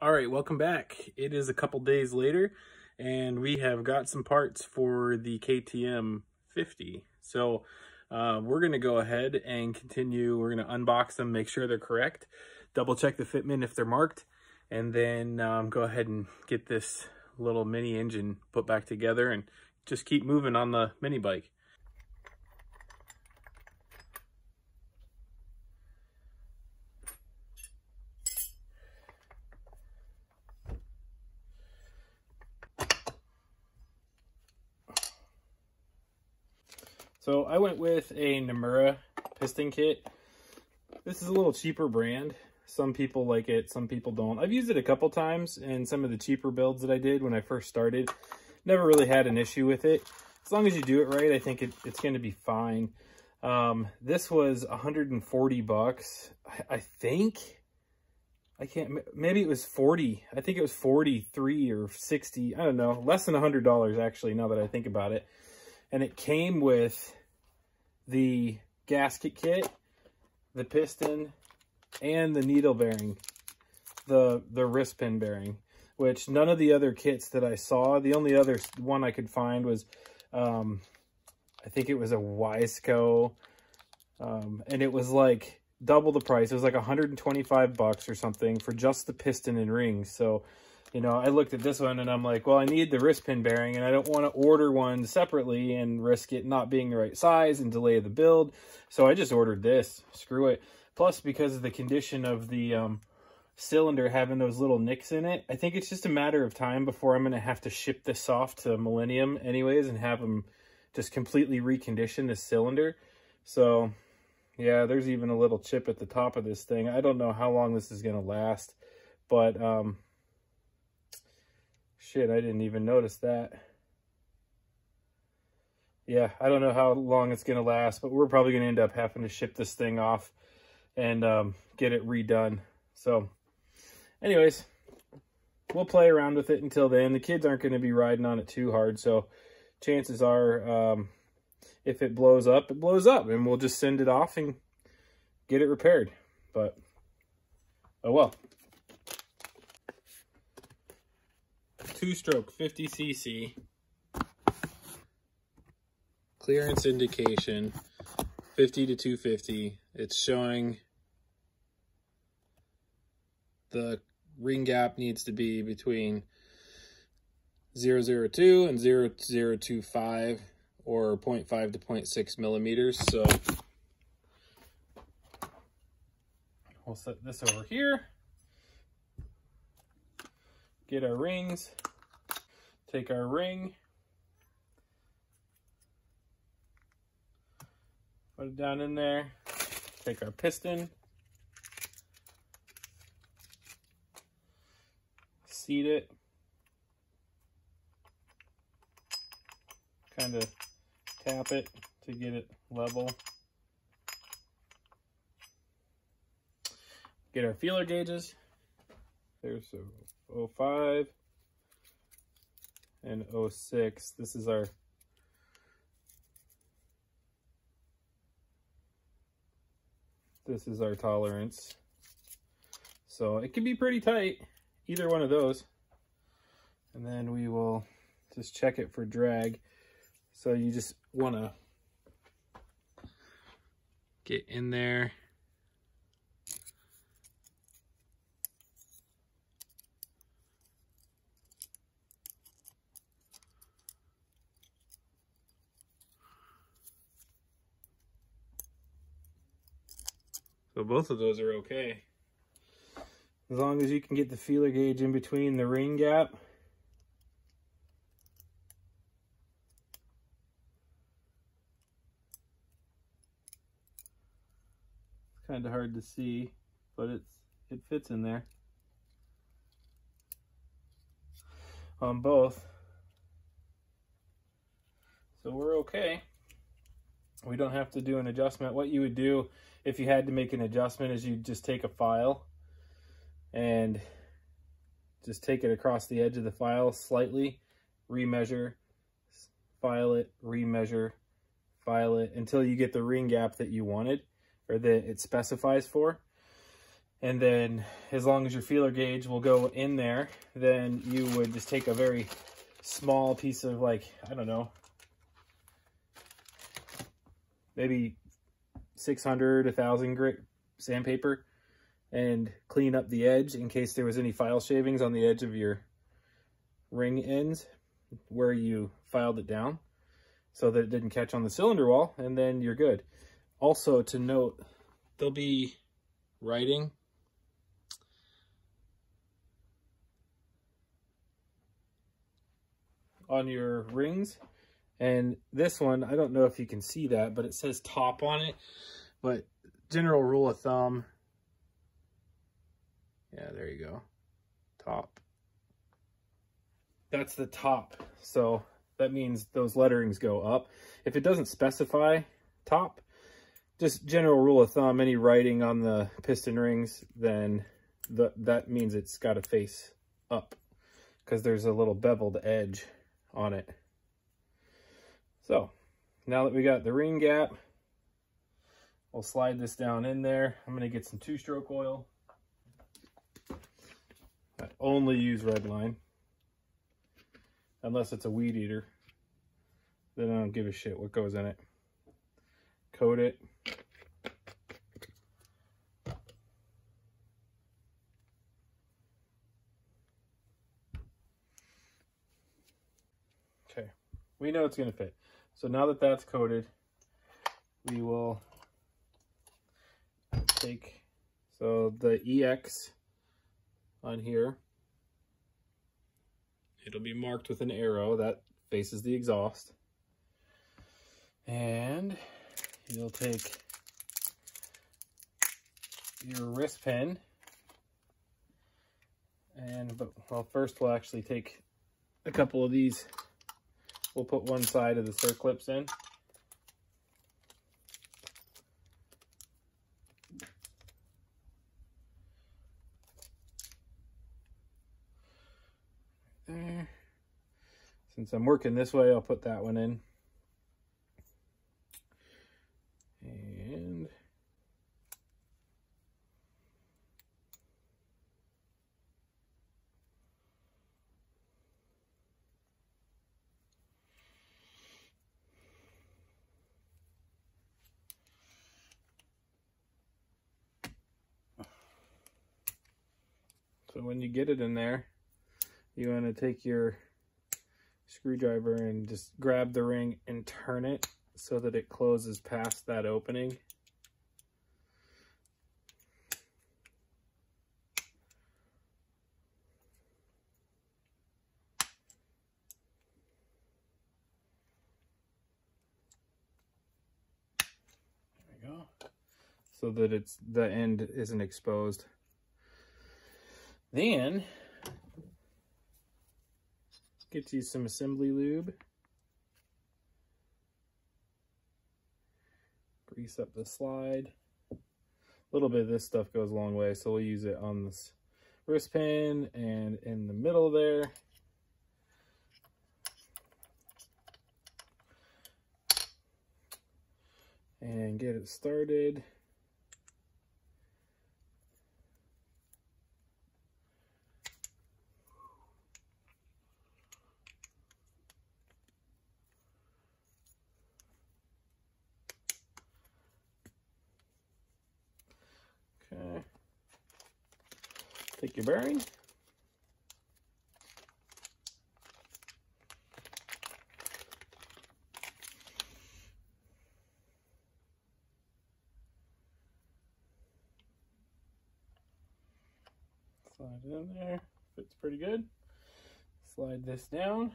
All right, welcome back. It is a couple days later and we have got some parts for the KTM 50. So we're going to go ahead and continue. We're going to unbox them, make sure they're correct, double check the fitment if they're marked, and then go ahead and get this little mini engine put back together and just keep moving on the mini bike. So I went with a Nemura Piston Kit. This is a little cheaper brand. Some people like it, some people don't. I've used it a couple times in some of the cheaper builds that I did when I first started. Never really had an issue with it. As long as you do it right, I think it's going to be fine. This was 140 bucks. I think. I can't, maybe it was 40. I think it was 43 or 60. I don't know. Less than $100 actually, now that I think about it. And it came with the gasket kit, the piston, and the needle bearing, the wrist pin bearing, which none of the other kits that I saw, the only other one I could find was, I think it was a Wiseco, and it was like double the price. It was like 125 bucks or something for just the piston and rings. So, you know, I looked at this one and I'm like, well, I need the wrist pin bearing and I don't want to order one separately and risk it not being the right size and delay the build. So I just ordered this. Screw it. Plus, because of the condition of the cylinder having those little nicks in it, I think it's just a matter of time before I'm going to have to ship this off to Millennium anyways and have them just completely recondition this cylinder. So, yeah, there's even a little chip at the top of this thing. I don't know how long this is going to last, but shit, I didn't even notice that. Yeah, I don't know how long it's going to last, but we're probably going to end up having to ship this thing off and get it redone. So, anyways, we'll play around with it until then. The kids aren't going to be riding on it too hard, so chances are if it blows up, it blows up, and we'll just send it off and get it repaired. But, oh well. 2-stroke 50cc. Clearance indication, 50 to 250. It's showing the ring gap needs to be between 0.002 and 0.025 or 0.5 to 0.6 millimeters. So we'll set this over here, get our rings, take our ring, put it down in there, take our piston, seat it, kind of tap it to get it level. Get our feeler gauges. There's a 05 and 06. This is our tolerance. So it can be pretty tight, either one of those. And then we will just check it for drag. So you just want to get in there. So both of those are okay. As long as you can get the feeler gauge in between the ring gap. It's kind of hard to see, but it fits in there. On both. So we're okay. We don't have to do an adjustment. What you would do if you had to make an adjustment is you'd just take a file and just take it across the edge of the file slightly, remeasure, file it, remeasure, file it until you get the ring gap that you wanted or that it specifies for. And then as long as your feeler gauge will go in there, then you would just take a very small piece of, like, I don't know, maybe 600, 1,000 grit sandpaper, and clean up the edge in case there was any file shavings on the edge of your ring ends where you filed it down, so that it didn't catch on the cylinder wall, and then you're good. Also to note, there'll be writing on your rings, and this one, I don't know if you can see that, but it says top on it. But general rule of thumb, yeah, there you go, top. That's the top, so that means those letterings go up. If it doesn't specify top, just general rule of thumb, any writing on the piston rings, then that means it's got to face up, because there's a little beveled edge on it. So now that we got the ring gap, we'll slide this down in there. I'm going to get some 2-stroke oil. I only use red line, unless it's a weed eater. Then I don't give a shit what goes in it. Coat it. Okay, we know it's going to fit. So now that that's coated, we will take, so the EX on here, it'll be marked with an arrow that faces the exhaust. And you'll take your wrist pin, and well, first we'll actually take a couple of these. We'll put one side of the circlips in. There. Since I'm working this way, I'll put that one in. And so when you get it in there, you want to take your screwdriver and just grab the ring and turn it so that it closes past that opening. There we go. So that the end isn't exposed. Then get you some assembly lube. Grease up the slide. A little bit of this stuff goes a long way, so we'll use it on this wrist pin and in the middle there. And get it started. Okay. Take your bearing. Slide it in there. Fits pretty good. Slide this down.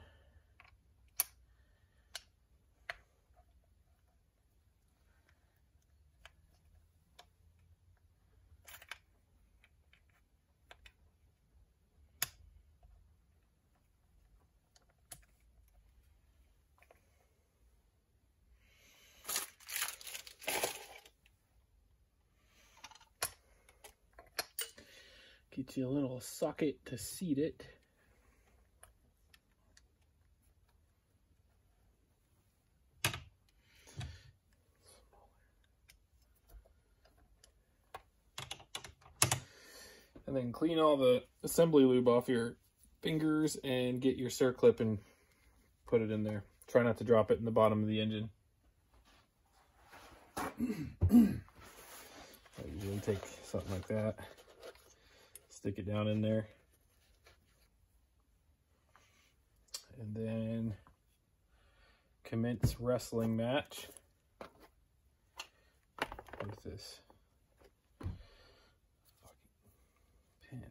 Get you a little socket to seat it. And clean all the assembly lube off your fingers and get your circlip and put it in there. Try not to drop it in the bottom of the engine. I usually take something like that, stick it down in there, and then commence wrestling match with this pin.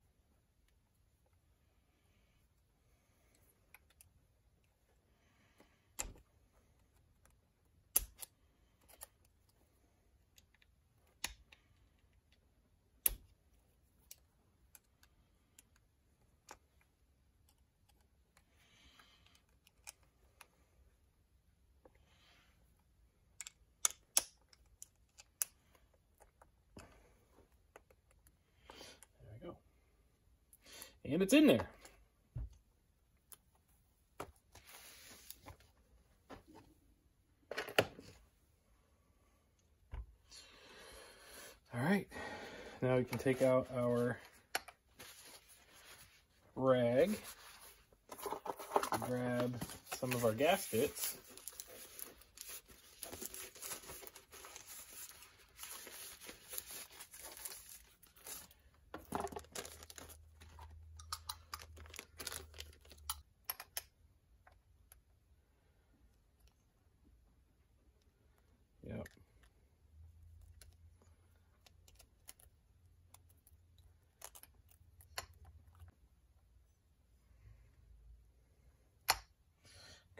And it's in there. All right, now we can take out our rag, grab some of our gaskets. Yep.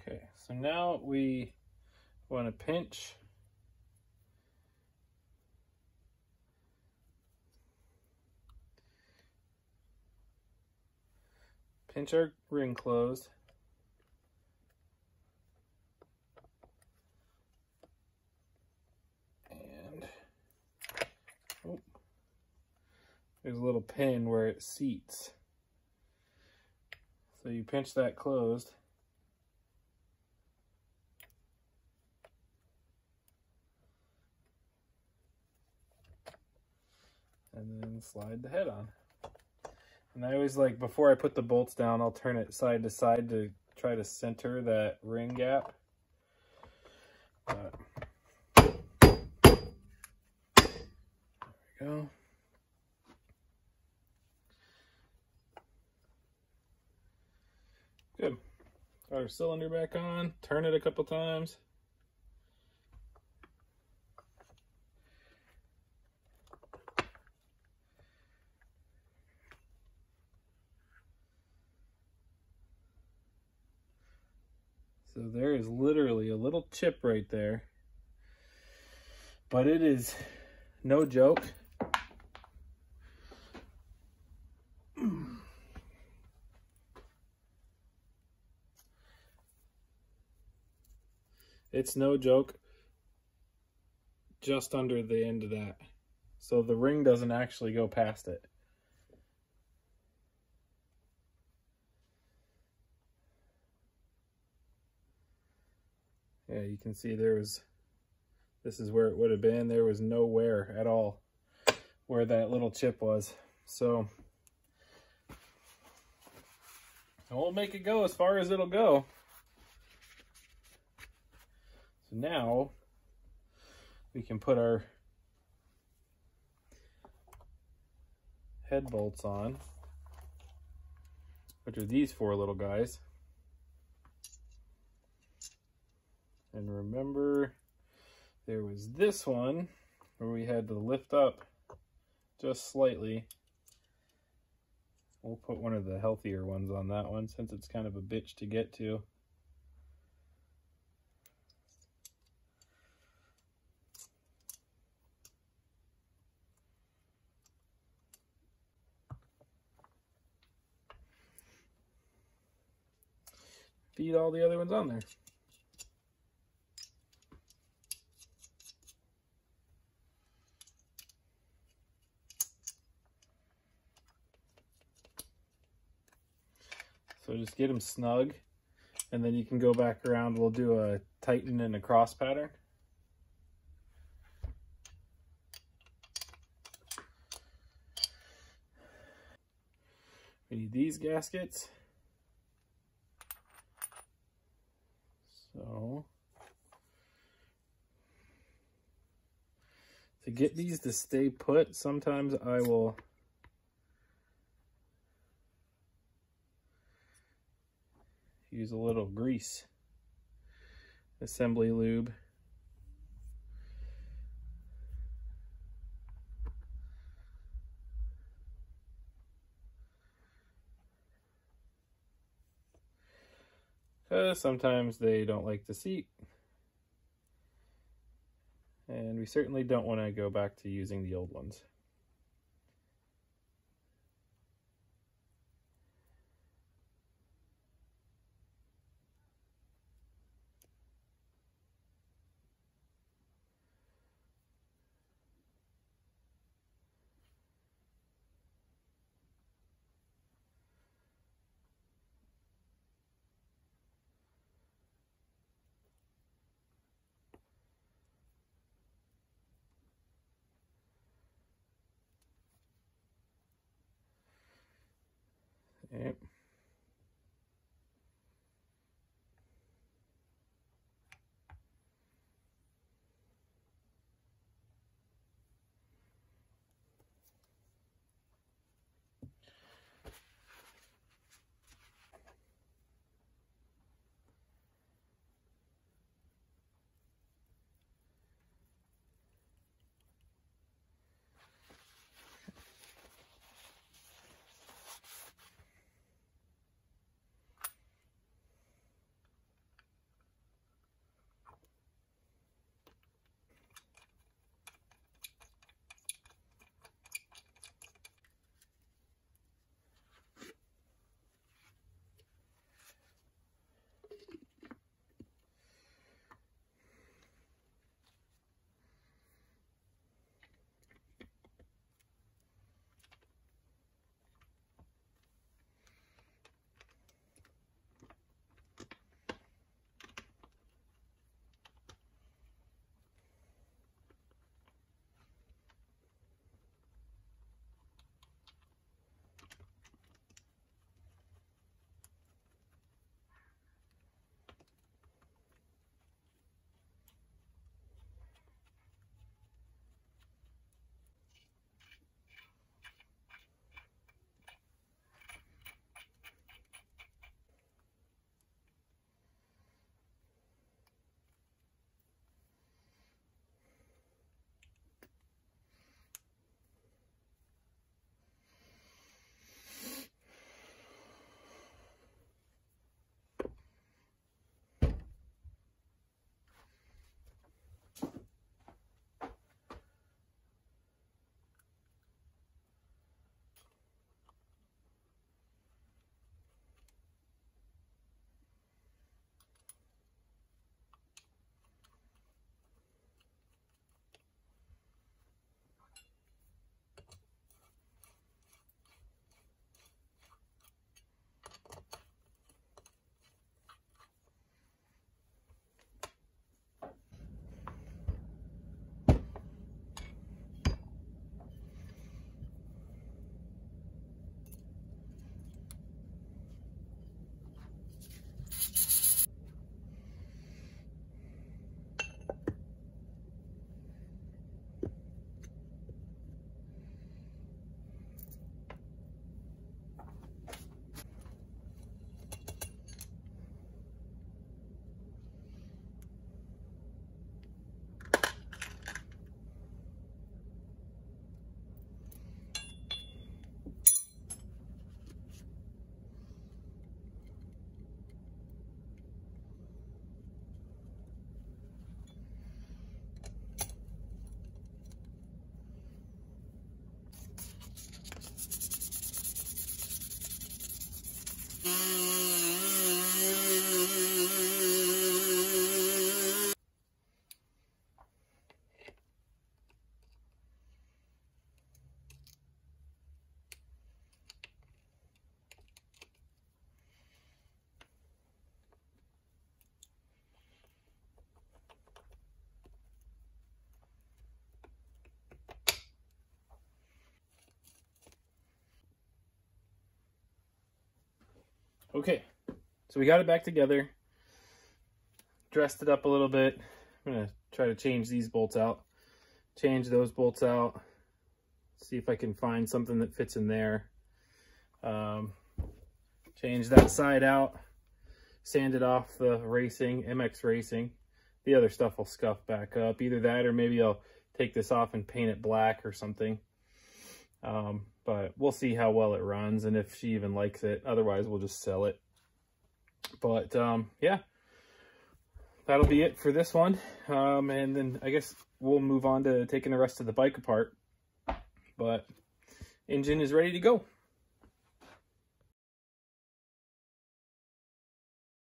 Okay, so now we want to pinch our ring closed. There's a little pin where it seats. So you pinch that closed. And then slide the head on. And I always like, before I put the bolts down, I'll turn it side to side to try to center that ring gap. There we go. Good. Got our cylinder back on, turn it a couple times. So there is literally a little chip right there, but it is no joke. It's no joke, just under the end of that. So the ring doesn't actually go past it. Yeah, you can see this is where it would have been. There was no wear at all where that little chip was. So we'll make it go as far as it'll go. So now we can put our head bolts on, which are these four little guys. And remember, there was this one where we had to lift up just slightly. We'll put one of the healthier ones on that one since it's kind of a bitch to get to. Feed all the other ones on there. So just get them snug, and then you can go back around. We'll do a tighten and a cross pattern. We need these gaskets. So to get these to stay put, sometimes I will use a little grease assembly lube. Because sometimes they don't like the seat. And we certainly don't want to go back to using the old ones. Yep. Okay, so we got it back together, dressed it up a little bit. I'm gonna try to change these bolts out, change those bolts out, see if I can find something that fits in there. Change that side out, sand it off the racing, MX Racing. The other stuff will scuff back up. Either that or maybe I'll take this off and paint it black or something. But we'll see how well it runs and if she even likes it. Otherwise, we'll just sell it. But yeah, that'll be it for this one. And then I guess we'll move on to taking the rest of the bike apart. But engine is ready to go.